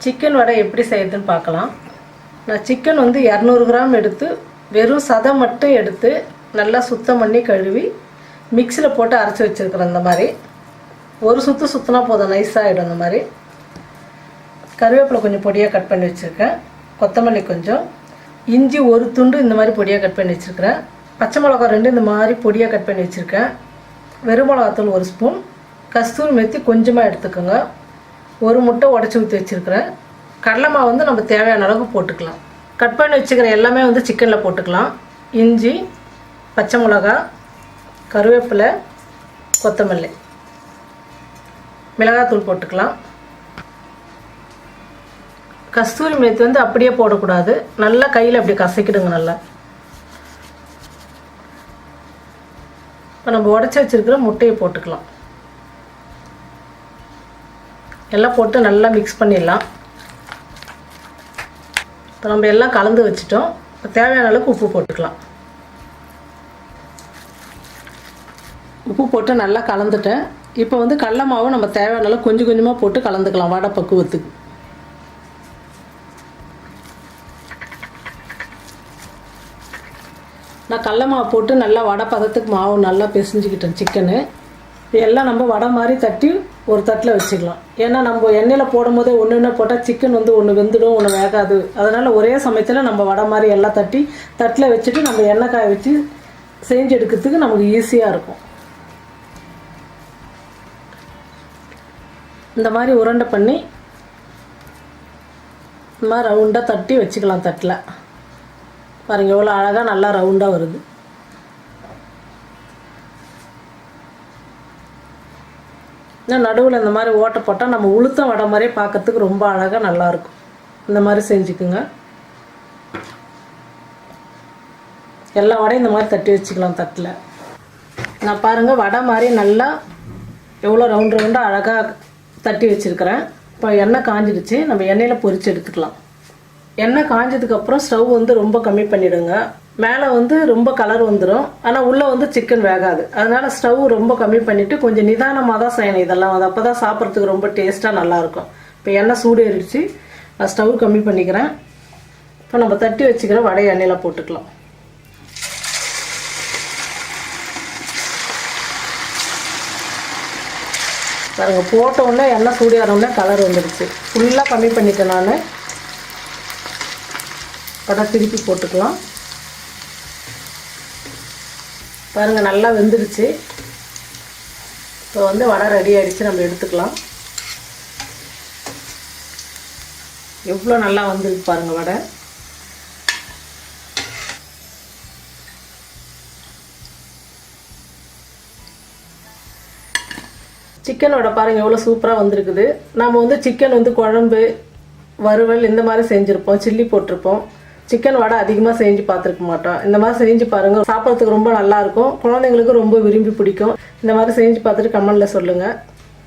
Chicken வடை எப்படி செய்யுதுன்னு பார்க்கலாம். நான் சிக்கன் வந்து 200 கிராம் எடுத்து வெறும் சதை மட்டும் எடுத்து நல்லா சுத்தம் பண்ணி கழுவி மிக்சியில் போட்டு அரைச்சி வச்சுருக்கிறேன். இந்த மாதிரி ஒரு சுற்று சுற்றினா போதும், நைஸாகிடும். இந்த மாதிரி கருவேப்பிலை கொஞ்சம் பொடியாக கட் பண்ணி வச்சுருக்கேன், கொத்தமல்லி கொஞ்சம், இஞ்சி ஒரு துண்டு இந்த மாதிரி பொடியாக கட் பண்ணி வச்சுருக்கிறேன், பச்சை மிளகா 2 இந்த மாதிரி பொடியாக கட் பண்ணி வச்சுருக்கேன், வெறும் மிளகாத்தூள் 1 ஸ்பூன், கஸ்தூரி மெத்தி கொஞ்சமாக எடுத்துக்கோங்க, ஒரு முட்டை உடச்சி ஊற்றி வச்சுருக்கிறேன். கடலை மாவு வந்து நம்ம தேவையான அளவுக்கு போட்டுக்கலாம். கட் பண்ணி வச்சுக்கிற எல்லாமே வந்து சிக்கனில் போட்டுக்கலாம். இஞ்சி, பச்சை மிளகா, கருவேப்பிலை, கொத்தமல்லி, மிளகாத்தூள் போட்டுக்கலாம். கஸ்தூரி மெத்தி வந்து அப்படியே போடக்கூடாது, நல்லா கையில் அப்படி கசக்கிடுங்க நல்லா. இப்போ நம்ம உடச்சி வச்சுருக்கிற முட்டையை போட்டுக்கலாம். எல்லாம் போட்டு நல்லா மிக்ஸ் பண்ணிடலாம். இப்போ நம்ம எல்லாம் கலந்து வச்சுட்டோம். இப்போ தேவையான அளவுக்கு உப்பு போட்டுக்கலாம். உப்பு போட்டு நல்லா கலந்துட்டேன். இப்போ வந்து கடல மாவு நம்ம தேவையான அளவு கொஞ்சம் கொஞ்சமாக போட்டு கலந்துக்கலாம் வடை பக்குவத்துக்கு. நான் கடல மாவு போட்டு நல்லா வடை பதத்துக்கு மாவு நல்லா பிசைஞ்சிக்கிட்டேன் சிக்கனு. எல்லாம் நம்ம வடை மாதிரி தட்டி ஒரு தட்டில் வச்சுக்கலாம். ஏன்னா நம்ம எண்ணெயில் போடும் போதே ஒன்று ஒன்று போட்டால் சிக்கன் வந்து ஒன்று வெந்துடும், ஒன்று வேகாது. அதனால் ஒரே சமயத்தில் நம்ம வடை மாதிரி எல்லாம் தட்டி தட்டில் வச்சுட்டு நம்ம எண்ணெய் காய வச்சு செஞ்சு எடுக்கிறதுக்கு நமக்கு ஈஸியாக இருக்கும். இந்த மாதிரி உருண்டை பண்ணி இந்த மாதிரி ரவுண்டாக தட்டி வச்சுக்கலாம் தட்டில். பாருங்கள் எவ்வளோ அழகாக நல்லா ரவுண்டாக வருது. இன்னும் நடுவில் இந்த மாதிரி ஓட்டை போட்டால் நம்ம உளுத்தம் வடை மாதிரியே பார்க்கறதுக்கு ரொம்ப அழகாக நல்லாயிருக்கும். இந்த மாதிரி செஞ்சுக்குங்க. எல்லா வடையும் இந்த மாதிரி தட்டி வச்சுக்கலாம் தட்டில். நான் பாருங்கள் வடை மாதிரி நல்லா எவ்வளோ ரவுண்ட் ரவுண்டாக அழகாக தட்டி வச்சுருக்கிறேன். இப்போ எண்ணெய் காஞ்சிடுச்சு, நம்ம எண்ணெயில் பொரித்து எடுத்துக்கலாம். எண்ணெய் காஞ்சதுக்கப்புறம் ஸ்டவ் வந்து ரொம்ப கம்மி பண்ணிவிடுங்க. மேலே வந்து ரொம்ப கலர் வந்துடும், ஆனால் உள்ளே வந்து சிக்கன் வேகாது. அதனால் ஸ்டவ் ரொம்ப கம்மி பண்ணிவிட்டு கொஞ்சம் நிதானமாக தான் செய்யணும் இதெல்லாம். அது அப்போ தான் சாப்பிட்றதுக்கு ரொம்ப டேஸ்ட்டாக நல்லாயிருக்கும். இப்போ எண்ணெய் சூடு ஏறிடுச்சு, நான் ஸ்டவ் கம்மி பண்ணிக்கிறேன். இப்போ நம்ம தட்டி வச்சுக்கிற வடையை எண்ணெயில் போட்டுக்கலாம். பாருங்கள் போட்ட உடனே எண்ணெய் சூடு ஏறவுடனே கலர் வந்துடுச்சு. ஃபுல்லாக கம்மி பண்ணிட்டேன் நான். வடை திருப்பி போட்டுக்கலாம். பாருங்கள் நல்லா வெந்துடுச்சு. இப்போ வந்து வடை ரெடி ஆகிடுச்சு, நம்ம எடுத்துக்கலாம். எவ்வளோ நல்லா வந்துருக்கு பாருங்கள் வடை. சிக்கன் வடை பாருங்கள் எவ்வளோ சூப்பராக வந்திருக்குது. நம்ம வந்து சிக்கன் வந்து குழம்பு, வறுவல் இந்த மாதிரி செஞ்சுருப்போம், சில்லி போட்டிருப்போம். சிக்கன் வடை அதிகமாக செஞ்சு பார்த்துருக்க மாட்டோம். இந்த மாதிரி செஞ்சு பாருங்கள், சாப்பிட்றதுக்கு ரொம்ப நல்லாயிருக்கும். குழந்தைங்களுக்கு ரொம்ப விரும்பி பிடிக்கும். இந்த மாதிரி செஞ்சு பார்த்துட்டு கமெண்டில் சொல்லுங்கள்.